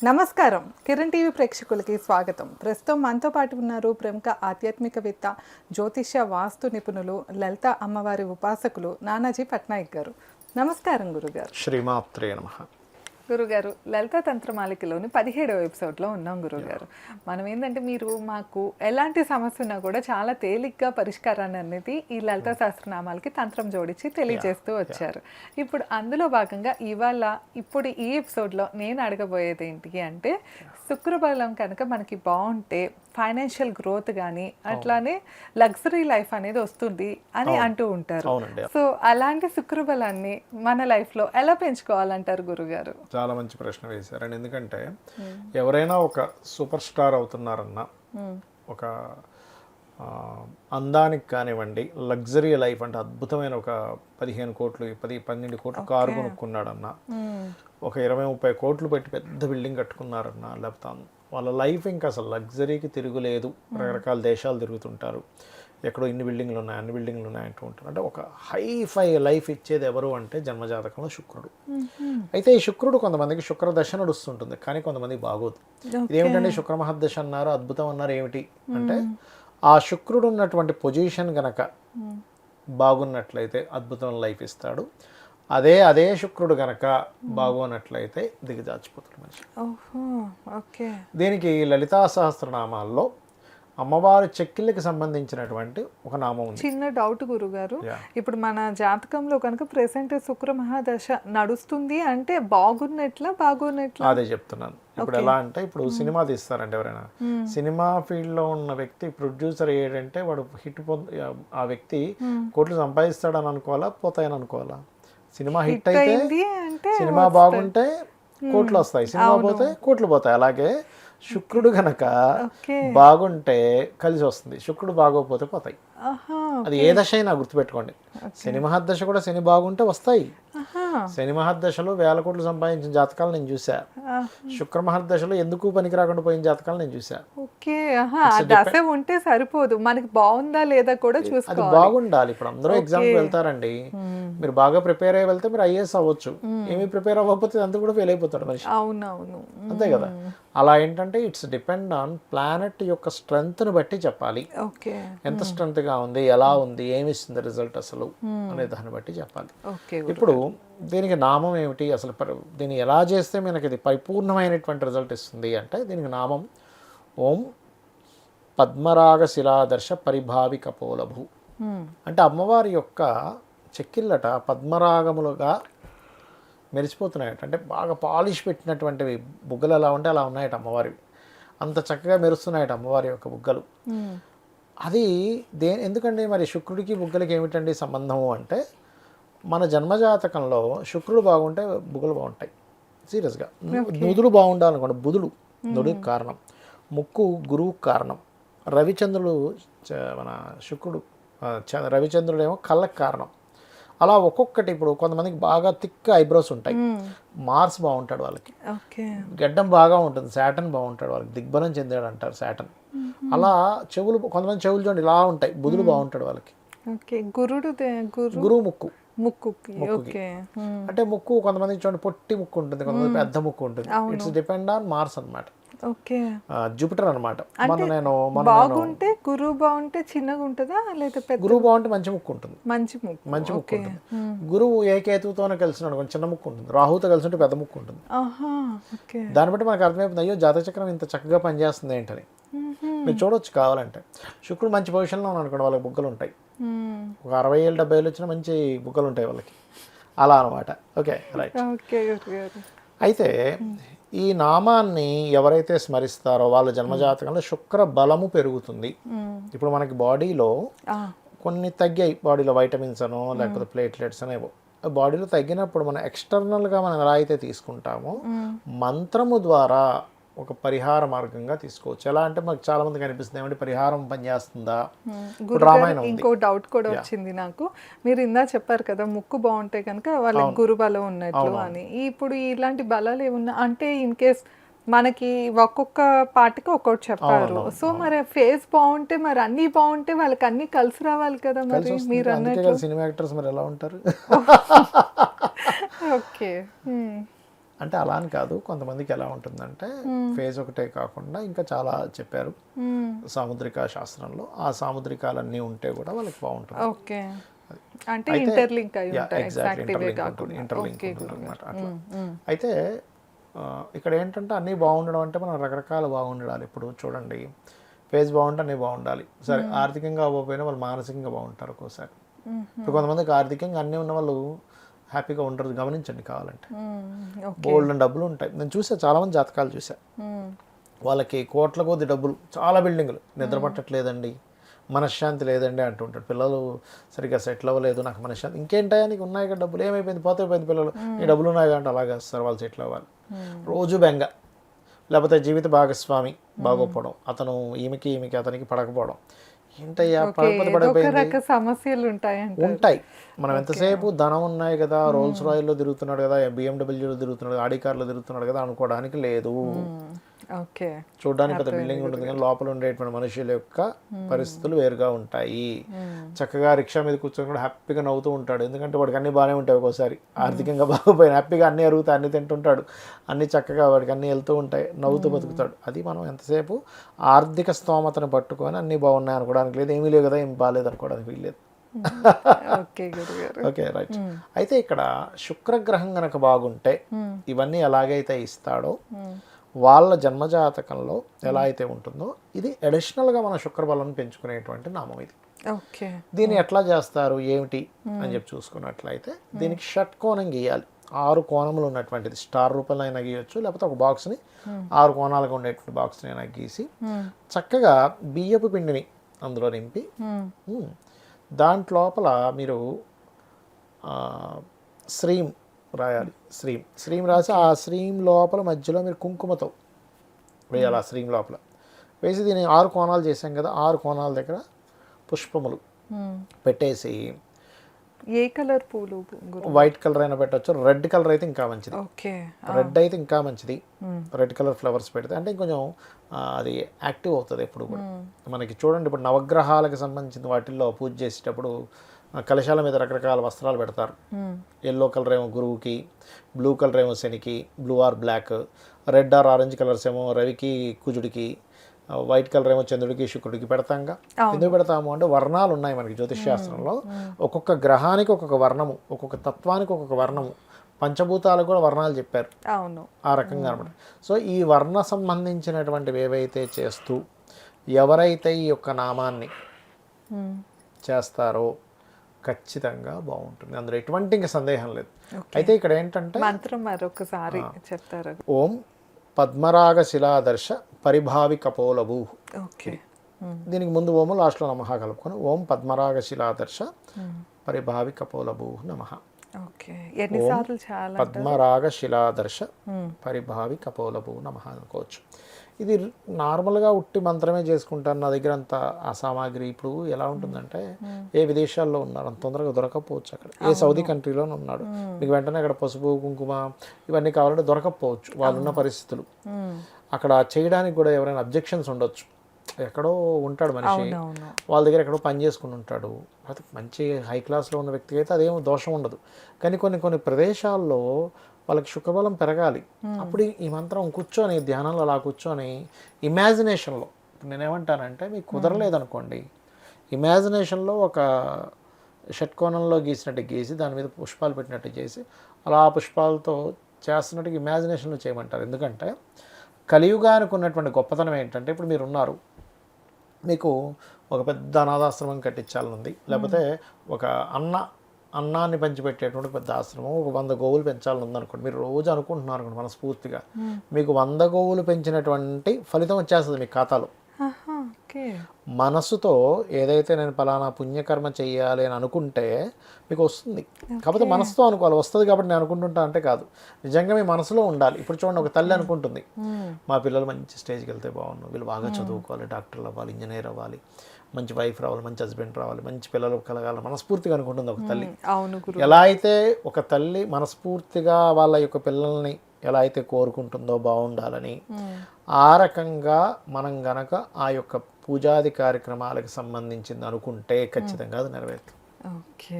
నమస్కారం. కిరణ్ టీవీ ప్రేక్షకులకి స్వాగతం. ప్రస్తుతం మనతో పాటు ఉన్నారు ప్రముఖ ఆధ్యాత్మికవేత్త, జ్యోతిష్య వాస్తు నిపుణులు, లలిత అమ్మవారి ఉపాసకులు నానాజీ పట్నాయక్ గారు. నమస్కారం గురుగారు. శ్రీమాత్రే నమః. గురుగారు, లలిత తంత్రమాలికలోని 17వ ఎపిసోడ్లో ఉన్నాం గురుగారు. మనం ఏంటంటే మీరు మాకు ఎలాంటి సమస్య ఉన్నా కూడా చాలా తేలిగ్గా పరిష్కారాన్ని అనేది ఈ లలిత సహస్రనామాలకి తంత్రం జోడించి తెలియజేస్తూ వచ్చారు. ఇప్పుడు అందులో భాగంగా ఇప్పుడు ఈ ఎపిసోడ్లో నేను అడగబోయేది ఏంటి అంటే, శుక్రబలం కనుక మనకి బాగుంటే ఫైనాన్షియల్ గ్రోత్ కానీ అట్లానే లగ్జరీ లైఫ్ అనేది వస్తుంది అని అంటూ ఉంటారు. సో అలాంటి శుక్రబలాన్ని మన లైఫ్లో ఎలా పెంచుకోవాలంటారు గురుగారు? చాలా మంచి ప్రశ్న వేశారండి. ఎందుకంటే ఎవరైనా ఒక సూపర్ స్టార్ అవుతున్నారన్నా, ఒక అందానికి కానివ్వండి, లగ్జరీ లైఫ్ అంటే అద్భుతమైన ఒక 15 కోట్లు 12 కోట్లు కారు కొనుక్కున్నాడన్నా, ఒక 20-30 కోట్లు పెట్టి పెద్ద బిల్డింగ్ కట్టుకున్నారన్నా, లేకపోతే వాళ్ళ లైఫ్ ఇంకా అసలు లగ్జరీకి తిరుగులేదు. రకరకాల దేశాలు తిరుగుతుంటారు, ఎక్కడో ఇన్ని బిల్డింగ్లు ఉన్నాయి అన్ని బిల్డింగ్లు ఉన్నాయి అంటూ ఉంటారు. అంటే ఒక హైఫై లైఫ్ ఇచ్చేది ఎవరు అంటే జన్మజాతకంలో శుక్రుడు. అయితే ఈ శుక్రుడు కొంతమందికి శుక్రదశ నడుస్తుంటుంది, కానీ కొంతమందికి బాగోదు. ఇదేమిటంటే శుక్ర మహర్దశ అన్నారు, అద్భుతం అన్నారు, ఏమిటి అంటే ఆ శుక్రుడు ఉన్నటువంటి పొజిషన్ గనక బాగున్నట్లయితే అద్భుతం లైఫ్ ఇస్తాడు. అదే శుక్రుడు గనక బాగోనట్లయితే దిగజాచిపోతాడు మనిషి. దీనికి లలితా సహస్రనామాల్లో అమ్మవారి చెక్కిళ్ళకి సంబంధించినటువంటి ఒక నామం ఉంది. చిన్న డౌట్ గురుగారు, ఇప్పుడు మన జాతకంలో కనుక ప్రెసెంట్ శుక్ర మహాదశ నడుస్తుంది అంటే బాగున్నట్లా అదే చెప్తున్నాను. ఇప్పుడు ఎలా అంటే, ఇప్పుడు సినిమా తీస్తారంటే ఎవరైనా సినిమా ఫీల్డ్ లో ఉన్న వ్యక్తి ప్రొడ్యూసర్ ఏంటంటే వాడు హిట్ ఆ వ్యక్తి కోట్లు సంపాదిస్తాడని అనుకోవాలా, పోతాయని అనుకోవాలా? సినిమా హిట్ అయితే సినిమా బాగుంటే కోట్లు వస్తాయి, సినిమా పోతే కోట్లు పోతాయి. అలాగే శుక్రుడు గనక బాగుంటే కలిసి వస్తుంది, శుక్రుడు బాగోకపోతే పోతాయి. అది ఏ దశ అయినా గుర్తుపెట్టుకోండి. శని మహర్దశ కూడా శని బాగుంటే వస్తాయి. శని మహర్దశలో 1000 కోట్లు సంపాదించిన జాతకాలు నేను చూసా. శుక్ర మహర్దశలో ఎందుకు పనికి రాకుండా పోయిన జాతకాలు నేను చూసా. ఉంటే సరిపోదు, మనకి బాగుందా లేదా కూడా అది బాగుండాలి. ఇప్పుడు అందరూ ఎగ్జామ్కి వెళ్తారండి, మీరు బాగా ప్రిపేర్ అయ్యి వెళ్తే మీరు ఐఏఎస్ అవ్వచ్చు. ఏమి ప్రిపేర్ అవ్వకపోతే అంతా కూడా ఫెయిల్ అయిపోతాడు మనిషి. అవునవును, అంతే కదా. అలా ఏంటంటే ఇట్స్ డిపెండ్ ఆన్ ప్లానెట్ యొక్క స్ట్రెంగ్త్ ని బట్టి చెప్పాలి. ఎంత స్ట్రెంగ్త్ గా ఉంది, ఎలా ఉంది, ఏమి ఇస్తుంది రిజల్ట్ అసలు అనే దాన్ని బట్టి చెప్పాలి. ఇప్పుడు దీనికి నామం ఏమిటి, అసలు దీన్ని ఎలా చేస్తే మనకి ఇది పరిపూర్ణమైనటువంటి రిజల్ట్ ఇస్తుంది అంటే, దీనికి నామం ఓం పద్మరాగ శిలాదర్శ పరిభావి కపోలభు. అంటే అమ్మవారి యొక్క చెక్కిళ్ళట పద్మరాగములుగా మెరిసిపోతున్నాయట. అంటే బాగా పాలిష్ పెట్టినటువంటివి బుగ్గలు ఎలా ఉంటే అలా ఉన్నాయట అమ్మవారివి. అంత చక్కగా మెరుస్తున్నాయట అమ్మవారి యొక్క బుగ్గలు. అది ఎందుకండి మరి శుక్రుడికి బుగ్గలకి ఏమిటండి సంబంధము అంటే, మన జన్మజాతకంలో శుక్రుడు బాగుంటే బుగ్గలు బాగుంటాయి. సీరియస్గా నుదురు బాగుండాలనుకోండి, బుధుడు నుడికి కారణం, ముక్కు గురువు కారణం, రవిచంద్రుడు మన శుక్రుడు రవిచంద్రుడు ఏమో కళ్ళకి కారణం. అలా ఒక్కొక్కటి. ఇప్పుడు కొంతమందికి బాగా థిక్ ఐబ్రోస్ ఉంటాయి, మార్స్ బాగుంటాడు వాళ్ళకి. గడ్డం బాగా ఉంటుంది, శాటన్ బాగుంటాడు వాళ్ళకి, దిగ్బలం చెందాడు అంటారు శాటన్. అలా కొంతమంది చెవులు చూడండి ఇలా ఉంటాయి, బుధుడు బాగుంటాడు వాళ్ళకి. గురువు ముక్కుకి అంటే ముక్కు కొంతమంది చూడండి పొట్టి ముక్కు ఉంటుంది, కొంతమంది పెద్ద ముక్కు ఉంటుంది. ఇట్స్ డిపెండ్ ఆన్ మార్స్ అన్నమాట, జూపిటర్ అనమాట. బాగుంటే గురువు బాగుంటే చిన్నగా ఉంటుందా లేదా గురువు బాగుంటే మంచి ముక్కు ఉంటుంది, మంచి ముక్కు ఉంటుంది. గురువు ఏ కేతువుతోనే కలిసినాడు కొంచెం చిన్న ముక్కు ఉంటుంది, రాహుతో కలిసి ఉంటే పెద్ద ముక్కు ఉంటుంది. దాన్ని బట్టి మనకు అర్థమైపోతుంది, అయ్యో జాతక చక్రం ఇంత చక్కగా పనిచేస్తుంది ఏంటని. మీరు చూడొచ్చు కావాలంటే. శుక్రుడు మంచి పొజిషన్లో ఉన్నాడు అనుకోండి, వాళ్ళకి బుగ్గలు ఉంటాయి. ఒక 60 ఏళ్ళు 70 ఏళ్ళు వచ్చినా మంచి బుగ్గలు ఉంటాయి వాళ్ళకి. అలా అనమాట. Okay, right. అయితే ఈ నామాన్ని ఎవరైతే స్మరిస్తారో వాళ్ళ జన్మజాతకంలో శుక్ర బలము పెరుగుతుంది. ఇప్పుడు మనకి బాడీలో కొన్ని తగ్గాయి, బాడీలో వైటమిన్స్ అనో లేకపోతే ప్లేట్లెట్స్ అనేవో బాడీలో తగ్గినప్పుడు మనం ఎక్స్టర్నల్గా మనం ఎలా అయితే తీసుకుంటామో మంత్రము ద్వారా ఒక పరిహార మార్గంగా తీసుకోవచ్చు. ఎలా అంటే మనకు చాలా మందికి అనిపిస్తుంది, ఏమంటే పరిహారం పనిచేస్తుందా? రామాయణం. ఇంకో డౌట్ కూడా వచ్చింది నాకు. మీరు ఇందా చెప్పారు కదా ముక్కు బాగుంటే కనుక వాళ్ళకి గురు బలం ఉన్నట్లు అని. ఇప్పుడు ఇలాంటి బలాలు ఏమున్నా అంటే ఇన్ కేస్ మనకి ఒక్కొక్క పార్టీకి ఒక్కొక్కటి చెప్పారు. సో మరి ఫేస్ బాగుంటే మరి అన్ని బాగుంటే వాళ్ళకి అన్ని కలిసి రావాలి కదా. మరి మీరు అన్నట్లు సినిమా యాక్టర్స్ మరి ఎలా ఉంటారు? ఓకే. అంటే అలా అని కాదు, కొంతమందికి ఎలా ఉంటుందంటే ఫేజ్ ఒకటే కాకుండా ఇంకా చాలా చెప్పారు సాముద్రిక శాస్త్రంలో. ఆ సాముద్రికాలన్నీ ఉంటే కూడా వాళ్ళకి బాగుంటుంది. ఓకే, అంటే ఇంటర్లింక్ అయి ఉంటాయి. ఇంటర్లింక్ ఉంటుంది అనమాట అట్లా. అయితే ఇక్కడ ఏంటంటే అన్నీ బాగుండడం అంటే మనం రకరకాల బాగుండాలి. ఇప్పుడు చూడండి, ఫేజ్ బాగుంటే అన్నీ బాగుండాలి. సరే, ఆర్థికంగా అవ్వకపోయినా వాళ్ళు మానసికంగా బాగుంటారు ఒక్కోసారి. ఇప్పుడు కొంతమందికి ఆర్థికంగా అన్నీ ఉన్న వాళ్ళు హ్యాపీగా ఉండరు, గమనించండి కావాలంటే. బోల్డ్ డబ్బులు ఉంటాయి. నేను చూసా, చాలామంది జాతకాలు చూసా, వాళ్ళకి కోట్ల కొద్ది డబ్బులు, చాలా బిల్డింగులు, నిద్ర పట్టట్లేదండి, మనశ్శాంతి లేదండి అంటుంటాడు. పిల్లలు సరిగ్గా సెటిల్ అవ్వలేదు, నాకు మనశ్శాంతి. ఇంకేంటాయా నీకు ఉన్నాయి కదా డబ్బులు, ఏమైపోయింది, పోతే పోయింది, పిల్లలు నీ డబ్బులు ఉన్నాయి అంటే అలాగే వస్తారు వాళ్ళు సెటిల్ అవ్వాలి. రోజు బెంగ, లేకపోతే జీవిత భాగస్వామి బాగోపోవడం, అతను ఈమెకి అతనికి పడకపోవడం. ఏంటయ్యా పడిపోయింది, సమస్యలు ఉంటాయి. మనం ఎంతసేపు ధనం ఉన్నాయి కదా, రోల్స్ రాయల్లో తిరుగుతున్నాడు కదా, బిఎండబ్ల్యూలో తిరుగుతున్నాడు, ఆడి కార్లో తిరుగుతున్నాడు కదా అనుకోవడానికి లేదు. చూడడానికి పెద్ద బిల్డింగ్ ఉంటుంది కానీ లోపల ఉండేటువంటి మనుషుల యొక్క పరిస్థితులు వేరుగా ఉంటాయి. చక్కగా రిక్షా మీద కూర్చొని కూడా హ్యాపీగా నవ్వుతూ ఉంటాడు, ఎందుకంటే వాడికి అన్ని బాగానే ఉంటాయి. ఒక్కోసారి ఆర్థికంగా బాగోపోయిన హ్యాపీగా అన్ని అరుగుతాయి, అన్ని తింటుంటాడు, అన్ని చక్కగా వాడికి అన్ని వెళ్తూ ఉంటాయి, నవ్వుతూ బతుకుతాడు. అది మనం ఎంతసేపు ఆర్థిక స్తోమతను పట్టుకొని అన్ని బాగున్నాయి అనుకోవడానికి లేదు, ఏమీ లేవు కదా, ఏం బాగాలేదు అనుకోవడానికి వీల్లేదు. Okay, right. అయితే ఇక్కడ శుక్రగ్రహం గనక బాగుంటే ఇవన్నీ ఎలాగైతే ఇస్తాడో వాళ్ళ జన్మజాతకంలో ఎలా అయితే ఉంటుందో ఇది అడిషనల్గా మన శుక్రబలం పెంచుకునేటువంటి నామం ఇది. దీన్ని ఎట్లా చేస్తారు ఏమిటి అని చెప్పి చూసుకున్నట్లయితే దీనికి షట్కోణం గీయాలి. 6 కోణములు ఉన్నటువంటిది, స్టార్ రూపంలో అయినా గీయచ్చు, లేకపోతే ఒక బాక్స్ని 6 కోణాలుగా ఉండేటువంటి బాక్స్ని అయినా గీసి చక్కగా బియ్యపు పిండిని అందులో నింపి దాంట్లోపల మీరు శ్రీం రాయాలి. శ్రీం రాసి ఆ శ్రీం లోపల మధ్యలో మీరు కుంకుమతో వేయాలి. ఆ శ్రీం లోపల వేసి దీన్ని 6 కోణాలు చేసాం కదా, 6 కోణాల దగ్గర పుష్పములు పెట్టేసి, ఏ కలర్ పూలు, వైట్ కలర్ అయినా పెట్టచ్చు, రెడ్ కలర్ అయితే ఇంకా మంచిది. రెడ్ అయితే ఇంకా మంచిది. రెడ్ కలర్ ఫ్లవర్స్ పెడితే అంటే ఇంకొంచెం అది యాక్టివ్ అవుతుంది ఎప్పుడు కూడా. మనకి చూడండి, ఇప్పుడు నవగ్రహాలకు సంబంధించిన వాటిల్లో పూజ చేసేటప్పుడు కలశాల మీద రకరకాల వస్త్రాలు పెడతారు. ఎల్లో కలర్ ఏమో గురువుకి, బ్లూ కలర్ ఏమో శనికి, blue or black, red or orange colours ఏమో రవికి కుజుడికి, వైట్ కలర్ ఏమో చంద్రుడికి శుక్రుడికి పెడతాంగా. ఎందుకు పెడతాము అంటే వర్ణాలు ఉన్నాయి మనకి జ్యోతిష్ శాస్త్రంలో. ఒక్కొక్క గ్రహానికి ఒక్కొక్క వర్ణము, ఒక్కొక్క తత్వానికి ఒక్కొక్క వర్ణము, పంచభూతాలకు కూడా వర్ణాలు చెప్పారు ఆ రకంగా అనమాట. సో ఈ వర్ణ సంబంధించినటువంటివి ఏవైతే చేస్తూ ఎవరైతే ఈ యొక్క నామాన్ని చేస్తారో ఖచ్చితంగా బాగుంటుంది, అందులో ఎటువంటి ఇంకా సందేహం లేదు. అయితే ఇక్కడ ఏంటంటే మంత్రం మరొకసారి చెప్తారు. ఓం పద్మరాగ శిలాదర్శ పరిభావి కపోలభూ. దీనికి ముందు ఓము, లాస్ట్లో నమః కలుపుకొని ఓం పద్మరాగ శిలాదర్శ పరిభావి కపోలభూ నమః. పద్మరాగ శిలాదర్శ పరిభావి కపోలభూ నమః అనుకోవచ్చు. ఇది నార్మల్గా ఉట్టి మంత్రమే చేసుకుంటాను, నా దగ్గర అంత ఆ సామాగ్రి ఇప్పుడు ఎలా ఉంటుందంటే ఏ విదేశాల్లో ఉన్నారు అంత తొందరగా దొరకకపోవచ్చు. అక్కడ ఏ సౌదీ కంట్రీలోనే ఉన్నాడు, మీకు వెంటనే అక్కడ పసుపు కుంకుమ ఇవన్నీ కావాలంటే దొరకకపోవచ్చు, వాళ్ళున్న పరిస్థితులు. అక్కడ చేయడానికి కూడా ఎవరైనా అబ్జెక్షన్స్ ఉండొచ్చు. ఎక్కడో ఉంటాడు మనిషి, వాళ్ళ దగ్గర ఎక్కడో పని చేసుకుని ఉంటాడు, అది మంచి హై క్లాస్లో ఉన్న వ్యక్తికి అయితే అదేమో దోషం ఉండదు. కానీ కొన్ని ప్రదేశాల్లో వాళ్ళకి శుక్రబలం పెరగాలి. అప్పుడు ఈ మంత్రం కూర్చొని ధ్యానంలో అలా కూర్చొని ఇమాజినేషన్లో, ఇప్పుడు నేనేమంటానంటే మీకు కుదరలేదనుకోండి, ఇమాజినేషన్లో ఒక షట్కోణంలో గీసినట్టు గీసి దాని మీద పుష్పాలు పెట్టినట్టు చేసి అలా పుష్పాలతో చేస్తున్నట్టు ఇమాజినేషన్లో చేయమంటారు. ఎందుకంటే కలియుగానికి ఉన్నటువంటి గొప్పతనం ఏంటంటే, ఇప్పుడు మీరు ఉన్నారు, మీకు ఒక పెద్ద అనాథాశ్రమం కట్టించాలనుంది, లేకపోతే ఒక అన్నాన్ని పంచిపెట్టేటువంటి పెద్ద ఆశ్రమం, ఒక 100 గోవులు పెంచాలని ఉందనుకోండి, మీరు రోజు అనుకుంటున్నారు అనుకోండి మనస్ఫూర్తిగా, మీకు 100 గోవులు పెంచినటువంటి ఫలితం వచ్చేస్తుంది మీ ఖాతాలో. మనసుతో ఏదైతే నేను పలానా పుణ్యకర్మ చెయ్యాలి అని అనుకుంటే మీకు వస్తుంది. కాకపోతే మనసుతో అనుకోవాలి, వస్తుంది కాబట్టి నేను అనుకుంటుంటా అంటే కాదు, నిజంగా మీ మనసులో ఉండాలి. ఇప్పుడు చూడండి, ఒక తల్లి అనుకుంటుంది మా పిల్లలు మంచి స్టేజ్కి వెళ్తే బాగుండు, వీళ్ళు బాగా చదువుకోవాలి, డాక్టర్లు అవ్వాలి, ఇంజనీర్ అవ్వాలి, మంచి వైఫ్ రావాలి, మంచి హస్బెండ్ రావాలి, మంచి పిల్లలు కలగాలి, మనస్ఫూర్తిగా అనుకుంటుంది ఒక తల్లి. ఎలా అయితే ఒక తల్లి మనస్ఫూర్తిగా వాళ్ళ యొక్క పిల్లల్ని ఎలా అయితే కోరుకుంటుందో బాగుండాలని, ఆ రకంగా మనం గనక ఆ యొక్క పూజాది కార్యక్రమాలకు సంబంధించింది అనుకుంటే ఖచ్చితంగా అది నెరవేరుతుంది. ఓకే,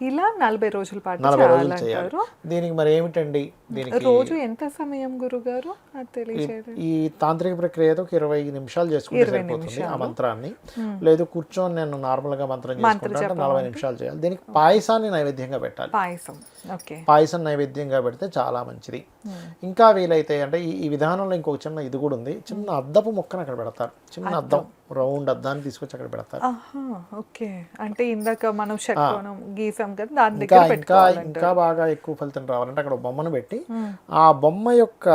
ఇలా 40 రోజుల పాటు 40 రోజులు చేయాలి. చేయాలంటారు. దీనికి మరి ఏమిటండి, దీనికి రోజు ఎంత సమయం గురుగారు అది తెలియజేయడం? ఈ తాంత్రిక ప్రక్రియతో ఒక 20 నిమిషాలు చేసుకుంటే సరిపోతుంది ఆ మంత్రాన్ని. లేదు కూర్చొని నేను నార్మల్గా మంత్రం చేసుకుంటే 40 నిమిషాలు చేయాలి. దీనికి పాయసాన్ని నైవేద్యంగా పెట్టాలి. పాయసం, ఓకే. పాయసం నైవేద్యంగా పెడితే చాలా మంచిది. ఇంకా వీలైతే అంటే ఈ విధానంలో ఇంకొక చిన్న ఇది కూడా ఉంది. చిన్న అద్దపు మొక్కను అక్కడ పెడతారు. చిన్న అద్దం, రౌండ్ అద్దాన్ని తీసుకొచ్చి అక్కడ పెడతారు. ఓకే, అంటే ఇందాక మనం షట్కోణం గీసాం కదా, దాని ఇంకా దగ్గర ఇంకా పెట్టుకోవాలి. ఇంకా బాగా ఎక్కువ ఫలితం రావాలంటే అక్కడ ఒక బొమ్మను పెట్టి ఆ బొమ్మ యొక్క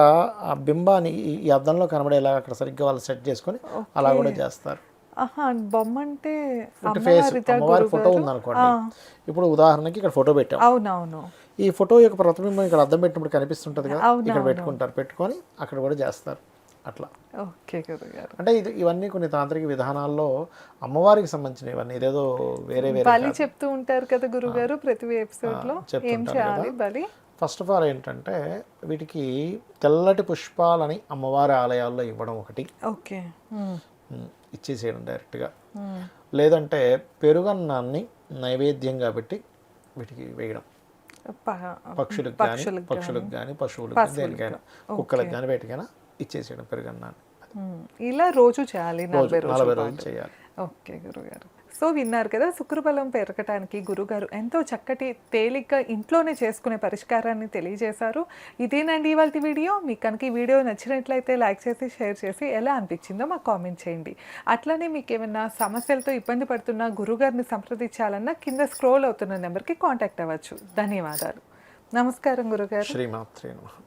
ఆ బింబాన్ని ఈ అద్దంలో కనబడేలా అక్కడ సరిగ్గా వాళ్ళు సెట్ చేసుకొని అలా కూడా చేస్తారు. బొమ్మ అంటే ఫేస్ అమ్మవారి ఫోటో ఉందనుకోండి. ఇప్పుడు ఉదాహరణకి ఇక్కడ ఫోటో పెట్టాం. అవునవును. ఈ ఫోటో యొక్క ప్రతిబింబం ఇక్కడ అద్దం పెట్టినప్పుడు కనిపిస్తుంటది కదా, ఇక్కడ పెట్టుకుంటారు. పెట్టుకొని అక్కడ కూడా చేస్తారు అట్లా. ఓకే గురుగారు. అంటే ఇవన్నీ కొన్ని తాంత్రిక విధానాల్లో అమ్మవారికి సంబంధించిన ఇవన్నీ. ఇదేదో వేరే వేరే బలి చెప్తూ ఉంటారు కదా గురుగారు ప్రతి ఎపిసోడ్ లో, ఏం చేయాలి బలి? ఫస్ట్ ఆఫ్ ఆల్ ఏంటంటే వీటికి తెల్లటి పుష్పాలని అమ్మవారి ఆలయాల్లో ఇవ్వడం ఒకటి. ఓకే, ఇచ్చేసేయడం డైరెక్ట్గా. లేదంటే పెరుగన్నాన్ని నైవేద్యంగా పెట్టి వీటికి వేయడం. పక్షులకు కానీ పశువులకు కానీ దేనికైనా, కుక్కలకు కానీ వేటికైనా ఇచ్చేసేయడం పెరుగన్నాన్ని. ఇలా రోజు చేయాలి, 40 రోజులు చేయాలి. ఓకే గురుగారు. సో విన్నారు కదా, శుక్రబలం పెరగటానికి గురుగారు ఎంతో చక్కటి తేలిగ్గా ఇంట్లోనే చేసుకునే పరిష్కారాన్ని తెలియజేశారు. ఇదేనండి ఇవాళ వీడియో. మీకు కనుక ఈ వీడియో నచ్చినట్లయితే లైక్ చేసి షేర్ చేసి ఎలా అనిపించిందో మాకు కామెంట్ చేయండి. అట్లనే మీకు ఏమైనా సమస్యలతో ఇబ్బంది పడుతున్నా గురుగారిని సంప్రదించాలన్నా కింద స్క్రోల్ అవుతున్న నెంబర్కి కాంటాక్ట్ అవ్వచ్చు. ధన్యవాదాలు. నమస్కారం గురుగారు. శ్రీమాత్రే నమః.